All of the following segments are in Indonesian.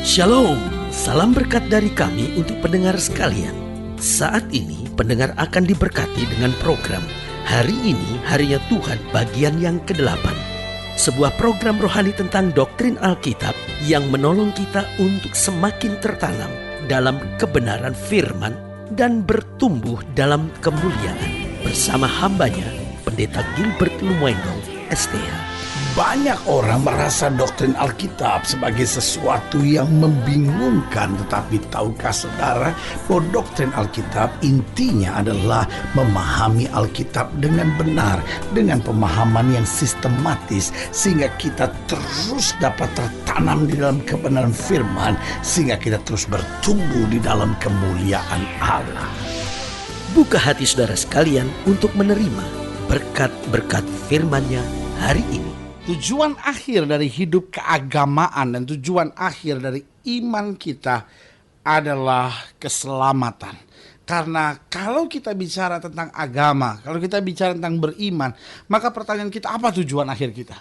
Shalom, salam berkat dari kami untuk pendengar sekalian. Saat ini pendengar akan diberkati dengan program Hari Ini Harinya Tuhan bagian yang ke-8. Sebuah program rohani tentang doktrin Alkitab yang menolong kita untuk semakin tertanam dalam kebenaran firman dan bertumbuh dalam kemuliaan. Bersama hambanya, Pendeta Gilbert Lumendo, STH. Banyak orang merasa doktrin Alkitab sebagai sesuatu yang membingungkan. Tetapi tahukah saudara bahwa doktrin Alkitab intinya adalah memahami Alkitab dengan benar, dengan pemahaman yang sistematis, sehingga kita terus dapat tertanam di dalam kebenaran firman, sehingga kita terus bertumbuh di dalam kemuliaan Allah. Buka hati saudara sekalian untuk menerima berkat-berkat firman-Nya hari ini. Tujuan akhir dari hidup keagamaan dan tujuan akhir dari iman kita adalah keselamatan. Karena kalau kita bicara tentang agama, kalau kita bicara tentang beriman, maka pertanyaan kita, apa tujuan akhir kita?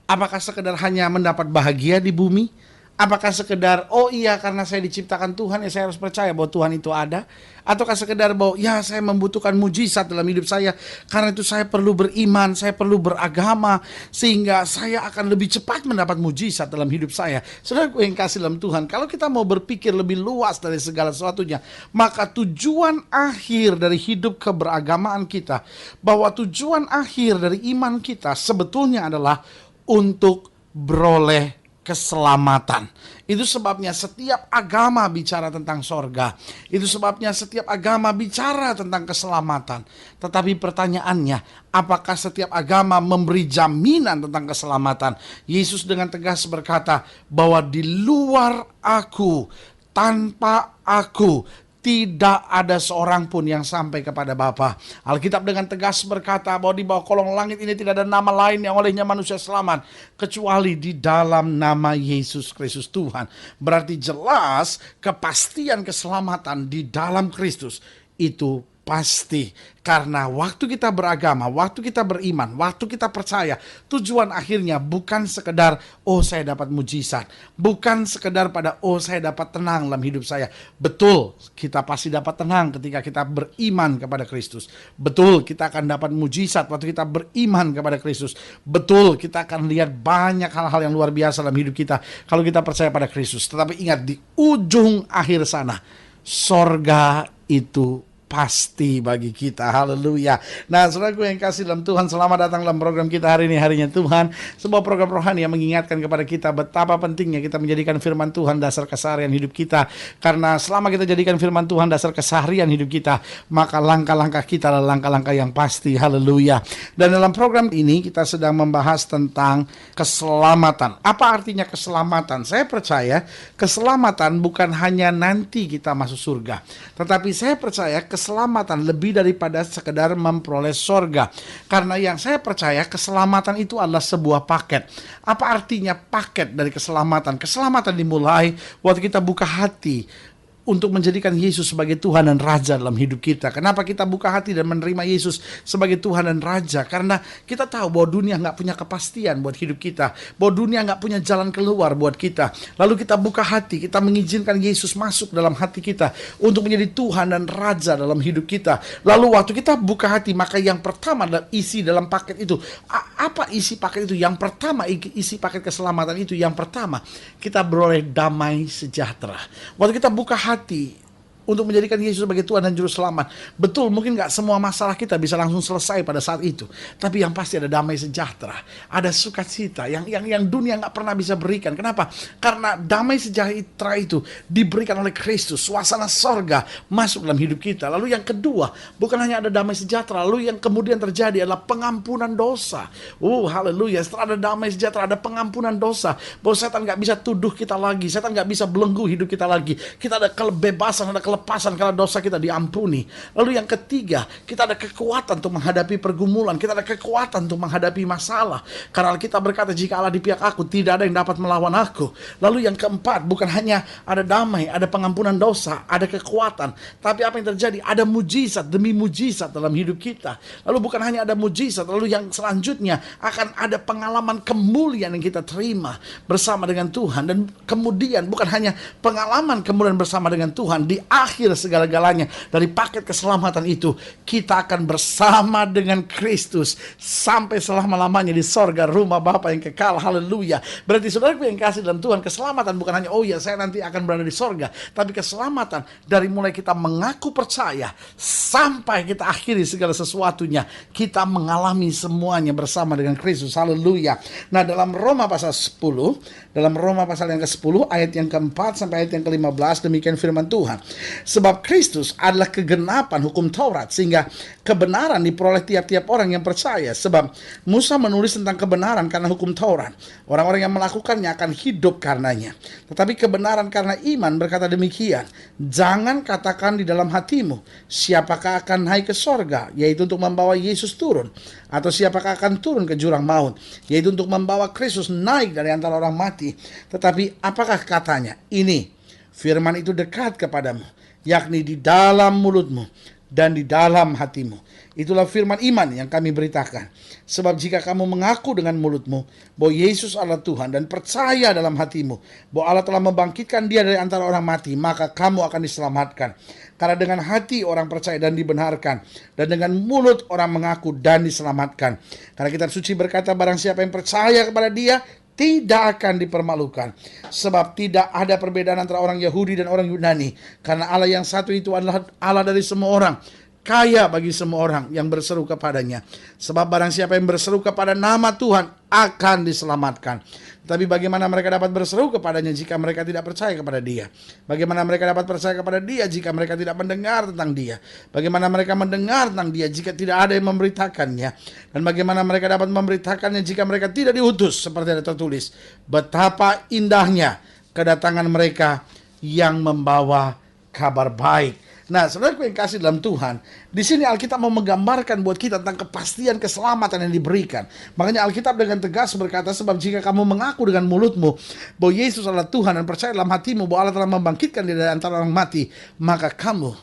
Apakah sekedar hanya mendapat bahagia di bumi? Apakah sekedar, oh iya karena saya diciptakan Tuhan, ya saya harus percaya bahwa Tuhan itu ada? Ataukah sekedar bahwa ya saya membutuhkan mujizat dalam hidup saya, karena itu saya perlu beriman, saya perlu beragama, sehingga saya akan lebih cepat mendapat mujizat dalam hidup saya. Saudaraku yang kasih dalam Tuhan, kalau kita mau berpikir lebih luas dari segala sesuatunya, maka tujuan akhir dari hidup keberagamaan kita, bahwa tujuan akhir dari iman kita sebetulnya adalah untuk beroleh keselamatan. Itu sebabnya setiap agama bicara tentang sorga. Itu sebabnya setiap agama bicara tentang keselamatan. Tetapi pertanyaannya, apakah setiap agama memberi jaminan tentang keselamatan? Yesus dengan tegas berkata bahwa di luar aku, tanpa aku, tidak ada seorang pun yang sampai kepada Bapa. Alkitab dengan tegas berkata bahwa di bawah kolong langit ini tidak ada nama lain yang olehnya manusia selamat kecuali di dalam nama Yesus Kristus Tuhan. Berarti jelas kepastian keselamatan di dalam Kristus itu pasti. Karena waktu kita beragama, waktu kita beriman, waktu kita percaya, tujuan akhirnya bukan sekedar oh saya dapat mujizat, bukan sekedar pada oh saya dapat tenang dalam hidup saya. Betul, kita pasti dapat tenang ketika kita beriman kepada Kristus. Betul, kita akan dapat mujizat waktu kita beriman kepada Kristus. Betul, kita akan lihat banyak hal-hal yang luar biasa dalam hidup kita kalau kita percaya pada Kristus. Tetapi ingat, di ujung akhir sana, sorga itu pasti bagi kita. Haleluya. Nah, saudaraku yang kasih dalam Tuhan, selamat datang dalam program kita hari ini, Harinya Tuhan. Sebuah program rohani yang mengingatkan kepada kita betapa pentingnya kita menjadikan firman Tuhan dasar keseharian hidup kita. Karena selama kita jadikan firman Tuhan dasar keseharian hidup kita, maka langkah-langkah kita adalah langkah-langkah yang pasti. Haleluya. Dan dalam program ini kita sedang membahas tentang keselamatan. Apa artinya keselamatan? Saya percaya keselamatan bukan hanya nanti kita masuk surga, tetapi saya percaya keselamatan lebih daripada sekedar memperoleh sorga. Karena yang saya percaya keselamatan itu adalah sebuah paket. Apa artinya paket dari keselamatan? Keselamatan dimulai waktu kita buka hati untuk menjadikan Yesus sebagai Tuhan dan Raja dalam hidup kita. Kenapa kita buka hati dan menerima Yesus sebagai Tuhan dan Raja? Karena kita tahu bahwa dunia gak punya kepastian buat hidup kita, bahwa dunia gak punya jalan keluar buat kita. Lalu kita buka hati, kita mengizinkan Yesus masuk dalam hati kita untuk menjadi Tuhan dan Raja dalam hidup kita. Lalu waktu kita buka hati, maka yang pertama adalah isi dalam paket itu. Apa isi paket itu? Yang pertama, isi paket keselamatan itu, yang pertama, kita beroleh damai sejahtera. Waktu kita buka hati untuk menjadikan Yesus sebagai Tuhan dan Juru Selamat, betul mungkin gak semua masalah kita bisa langsung selesai pada saat itu, tapi yang pasti ada damai sejahtera, ada sukacita yang dunia gak pernah bisa berikan. Kenapa? Karena damai sejahtera itu diberikan oleh Kristus. Suasana sorga masuk dalam hidup kita. Lalu yang kedua, bukan hanya ada damai sejahtera, lalu yang kemudian terjadi adalah pengampunan dosa. Haleluya. Setelah ada damai sejahtera, ada pengampunan dosa, bahwa setan gak bisa tuduh kita lagi, setan gak bisa belenggu hidup kita lagi. Kita ada kebebasan, ada kelepasan kelepasan karena dosa kita diampuni. Lalu yang ketiga, kita ada kekuatan untuk menghadapi pergumulan, kita ada kekuatan untuk menghadapi masalah. Karena kita berkata, jika Allah di pihak aku, tidak ada yang dapat melawan aku. Lalu yang keempat, bukan hanya ada damai, ada pengampunan dosa, ada kekuatan, tapi apa yang terjadi? Ada mujizat demi mujizat dalam hidup kita. Lalu bukan hanya ada mujizat, lalu yang selanjutnya akan ada pengalaman kemuliaan yang kita terima bersama dengan Tuhan. Dan kemudian bukan hanya pengalaman kemuliaan bersama dengan Tuhan, di akhir segala-galanya dari paket keselamatan itu, kita akan bersama dengan Kristus sampai selama-lamanya di sorga, rumah Bapa yang kekal. Haleluya. Berarti saudaraku yang kasih dalam Tuhan, keselamatan bukan hanya oh ya saya nanti akan berada di sorga, tapi keselamatan dari mulai kita mengaku percaya sampai kita akhiri segala sesuatunya, kita mengalami semuanya bersama dengan Kristus. Haleluya. Nah, dalam Roma pasal 10, dalam Roma pasal yang ke-10 ayat yang keempat sampai ayat yang ke-15, demikian firman Tuhan. Sebab Kristus adalah kegenapan hukum Taurat, sehingga kebenaran diperoleh tiap-tiap orang yang percaya. Sebab Musa menulis tentang kebenaran karena hukum Taurat. Orang-orang yang melakukannya akan hidup karenanya. Tetapi kebenaran karena iman berkata demikian, jangan katakan di dalam hatimu, siapakah akan naik ke sorga, yaitu untuk membawa Yesus turun, atau siapakah akan turun ke jurang maut, yaitu untuk membawa Kristus naik dari antara orang mati. Tetapi apakah katanya? Ini, firman itu dekat kepadamu, yakni di dalam mulutmu dan di dalam hatimu. Itulah firman iman yang kami beritakan. Sebab jika kamu mengaku dengan mulutmu bahwa Yesus adalah Tuhan dan percaya dalam hatimu bahwa Allah telah membangkitkan dia dari antara orang mati, maka kamu akan diselamatkan. Karena dengan hati orang percaya dan dibenarkan, dan dengan mulut orang mengaku dan diselamatkan. Karena kitab suci berkata, barang siapa yang percaya kepada dia tidak akan dipermalukan. Sebab tidak ada perbedaan antara orang Yahudi dan orang Yunani. Karena Allah yang satu itu adalah Allah dari semua orang, kaya bagi semua orang yang berseru kepadanya. Sebab barang siapa yang berseru kepada nama Tuhan akan diselamatkan. Tapi bagaimana mereka dapat berseru kepadanya jika mereka tidak percaya kepada dia? Bagaimana mereka dapat percaya kepada dia jika mereka tidak mendengar tentang dia? Bagaimana mereka mendengar tentang dia jika tidak ada yang memberitakannya? Dan bagaimana mereka dapat memberitakannya jika mereka tidak diutus? Seperti ada tertulis, betapa indahnya kedatangan mereka yang membawa kabar baik. Nah, saudaraku yang kasih dalam Tuhan, di sini Alkitab mau menggambarkan buat kita tentang kepastian keselamatan yang diberikan. Makanya Alkitab dengan tegas berkata, sebab jika kamu mengaku dengan mulutmu bahwa Yesus adalah Tuhan dan percaya dalam hatimu bahwa Allah telah membangkitkan dia dari antara orang mati, maka kamu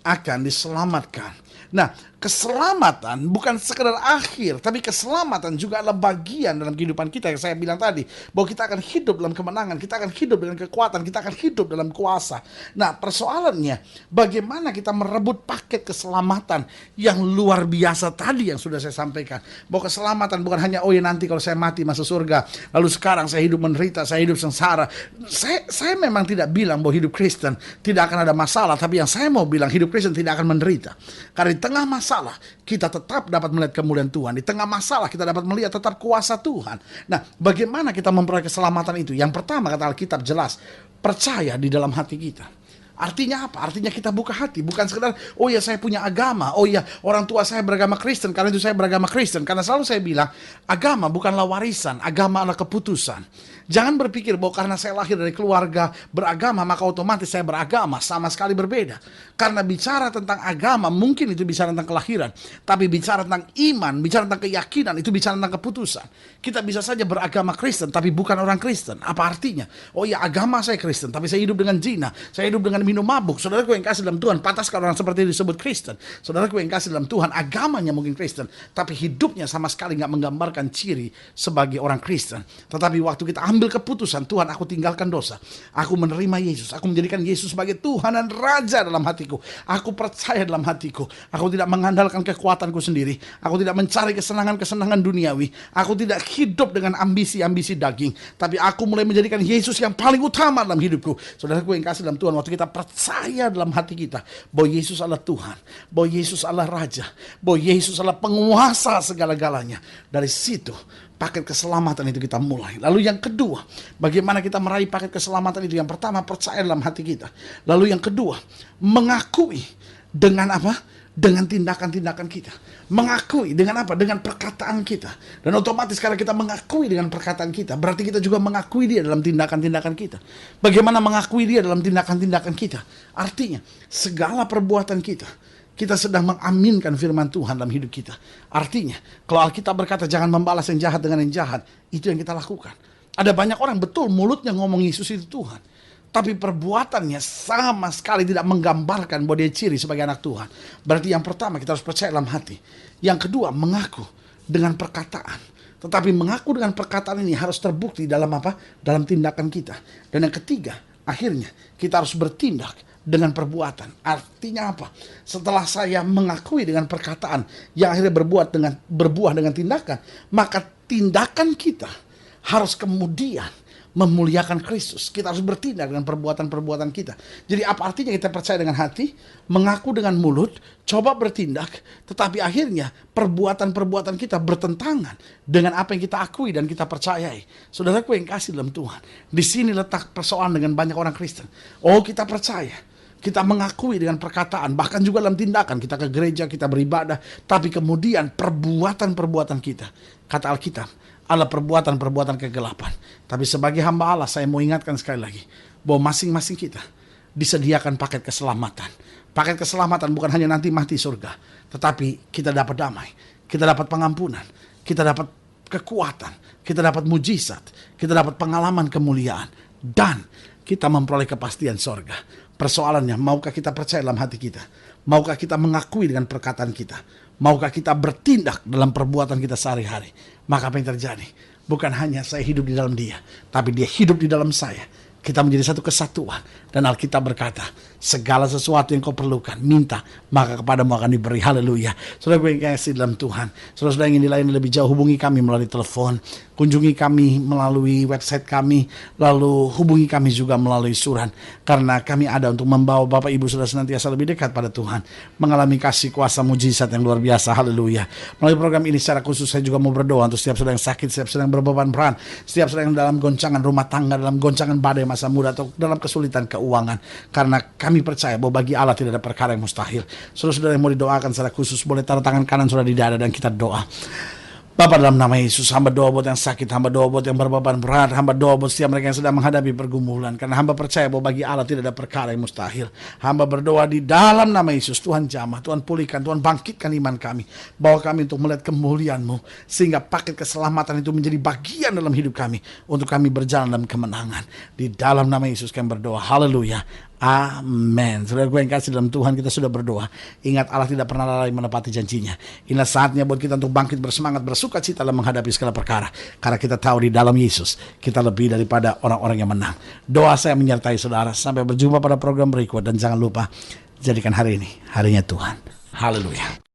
akan diselamatkan. Nah, keselamatan bukan sekedar akhir, tapi keselamatan juga adalah bagian dalam kehidupan kita. Yang saya bilang tadi, bahwa kita akan hidup dalam kemenangan, kita akan hidup dengan kekuatan, kita akan hidup dalam kuasa. Nah, persoalannya, bagaimana kita merebut paket keselamatan yang luar biasa tadi yang sudah saya sampaikan. Bahwa keselamatan bukan hanya, oh ya nanti kalau saya mati masuk surga, lalu sekarang saya hidup menderita, saya hidup sengsara. Saya memang tidak bilang bahwa hidup Kristen tidak akan ada masalah, tapi yang saya mau bilang, hidup Kristen tidak akan menderita. Karena di tengah masalah, kita tetap dapat melihat kemuliaan Tuhan. Di tengah masalah, kita dapat melihat tetap kuasa Tuhan. Nah, bagaimana kita memperoleh keselamatan itu? Yang pertama, kata Alkitab jelas, percaya di dalam hati kita. Artinya apa? Artinya kita buka hati. Bukan sekedar, oh ya saya punya agama. Oh ya orang tua saya beragama Kristen, karena itu saya beragama Kristen. Karena selalu saya bilang, agama bukanlah warisan, agama adalah keputusan. Jangan berpikir bahwa karena saya lahir dari keluarga beragama, maka otomatis saya beragama. Sama sekali berbeda. Karena bicara tentang agama, mungkin itu bicara tentang kelahiran. Tapi bicara tentang iman, bicara tentang keyakinan, itu bicara tentang keputusan. Kita bisa saja beragama Kristen, tapi bukan orang Kristen. Apa artinya? Oh ya agama saya Kristen, tapi saya hidup dengan zina, saya hidup dengan minum mabuk. Saudaraku yang kasih dalam Tuhan, pantaskah orang seperti itu disebut Kristen? Saudaraku yang kasih dalam Tuhan, agamanya mungkin Kristen, tapi hidupnya sama sekali gak menggambarkan ciri sebagai orang Kristen. Tetapi waktu kita ambil keputusan, Tuhan aku tinggalkan dosa, aku menerima Yesus, aku menjadikan Yesus sebagai Tuhan dan Raja dalam hatiku, aku percaya dalam hatiku, aku tidak mengandalkan kekuatanku sendiri, aku tidak mencari kesenangan-kesenangan duniawi, aku tidak hidup dengan ambisi-ambisi daging, tapi aku mulai menjadikan Yesus yang paling utama dalam hidupku. Saudaraku yang kasih dalam Tuhan, waktu kita percaya dalam hati kita bahwa Yesus adalah Tuhan, bahwa Yesus adalah Raja, bahwa Yesus adalah penguasa segala-galanya, dari situ paket keselamatan itu kita mulai. Lalu yang kedua, bagaimana kita meraih paket keselamatan itu? Yang pertama, percaya dalam hati kita. Lalu yang kedua, mengakui dengan apa? dengan tindakan-tindakan kita. Mengakui dengan apa? Dengan perkataan kita. Dan otomatis karena kita mengakui dengan perkataan kita, berarti kita juga mengakui dia dalam tindakan-tindakan kita. Bagaimana mengakui dia dalam tindakan-tindakan kita? Artinya, segala perbuatan kita sedang mengaminkan firman Tuhan dalam hidup kita. Artinya, kalau Alkitab berkata jangan membalas yang jahat dengan yang jahat, itu yang kita lakukan. Ada banyak orang betul mulutnya ngomong Yesus itu Tuhan, tapi perbuatannya sama sekali tidak menggambarkan bahwa dia ciri sebagai anak Tuhan. Berarti yang pertama kita harus percaya dalam hati. Yang kedua mengaku dengan perkataan. Tetapi mengaku dengan perkataan ini harus terbukti dalam apa? Dalam tindakan kita. Dan yang ketiga, akhirnya kita harus bertindak dengan perbuatan. Artinya apa? Setelah saya mengakui dengan perkataan yang akhirnya berbuah dengan tindakan, maka tindakan kita harus kemudian memuliakan Kristus. Kita harus bertindak dengan perbuatan-perbuatan kita. Jadi apa artinya kita percaya dengan hati, mengaku dengan mulut, coba bertindak, tetapi akhirnya perbuatan-perbuatan kita bertentangan dengan apa yang kita akui dan kita percayai. Saudaraku yang kasih dalam Tuhan, di sini letak persoalan dengan banyak orang Kristen. Oh, kita percaya, kita mengakui dengan perkataan, bahkan juga dalam tindakan, kita ke gereja, kita beribadah, tapi kemudian perbuatan-perbuatan kita, kata Alkitab, adalah perbuatan-perbuatan kegelapan. Tapi sebagai hamba Allah, saya mau ingatkan sekali lagi, bahwa masing-masing kita disediakan paket keselamatan. Paket keselamatan bukan hanya nanti mati surga, tetapi kita dapat damai, kita dapat pengampunan, kita dapat kekuatan, kita dapat mujizat, kita dapat pengalaman kemuliaan, dan kita memperoleh kepastian surga. Persoalannya, maukah kita percaya dalam hati kita? Maukah kita mengakui dengan perkataan kita? Maukah kita bertindak dalam perbuatan kita sehari-hari? Maka apa yang terjadi? Bukan hanya saya hidup di dalam dia, tapi dia hidup di dalam saya. Kita menjadi satu kesatuan. Dan Alkitab berkata, segala sesuatu yang kau perlukan, minta, maka kepadamu akan diberi. Haleluya. Saudara yang kasih dalam Tuhan, saudara yang ingin dilayani lebih jauh, hubungi kami melalui telepon, kunjungi kami melalui website kami, lalu hubungi kami juga melalui surat. Karena kami ada untuk membawa Bapak Ibu sudah senantiasa lebih dekat pada Tuhan, mengalami kasih kuasa mujizat yang luar biasa. Haleluya. Melalui program ini secara khusus saya juga mau berdoa untuk setiap saudara yang sakit, setiap saudara yang berbeban berat, setiap saudara yang dalam goncangan rumah tangga, dalam goncangan badai masa muda, atau dalam kesulitan keuangan. Karena kami percaya bahwa bagi Allah tidak ada perkara yang mustahil. Saudara-saudara yang mau didoakan secara khusus, boleh taruh tangan kanan saudara di dada dan kita doa. Bapa, dalam nama Yesus, hamba doa buat yang sakit, hamba doa buat yang berbeban berat, hamba doa buat setiap mereka yang sedang menghadapi pergumulan. Karena hamba percaya bahwa bagi Allah tidak ada perkara yang mustahil. Hamba berdoa di dalam nama Yesus, Tuhan jamah, Tuhan pulihkan, Tuhan bangkitkan iman kami. Bawa kami untuk melihat kemuliaan-Mu, sehingga paket keselamatan itu menjadi bagian dalam hidup kami, untuk kami berjalan dalam kemenangan. Di dalam nama Yesus kami berdoa, haleluya. Amin. Saudara gue yang kasih dalam Tuhan, kita sudah berdoa. Ingat, Allah tidak pernah lalai menepati janjinya. Inilah saatnya buat kita untuk bangkit bersemangat, bersuka cita dalam menghadapi segala perkara. Karena kita tahu di dalam Yesus kita lebih daripada orang-orang yang menang. Doa saya menyertai saudara. Sampai berjumpa pada program berikut. Dan jangan lupa, jadikan hari ini harinya Tuhan. Haleluya.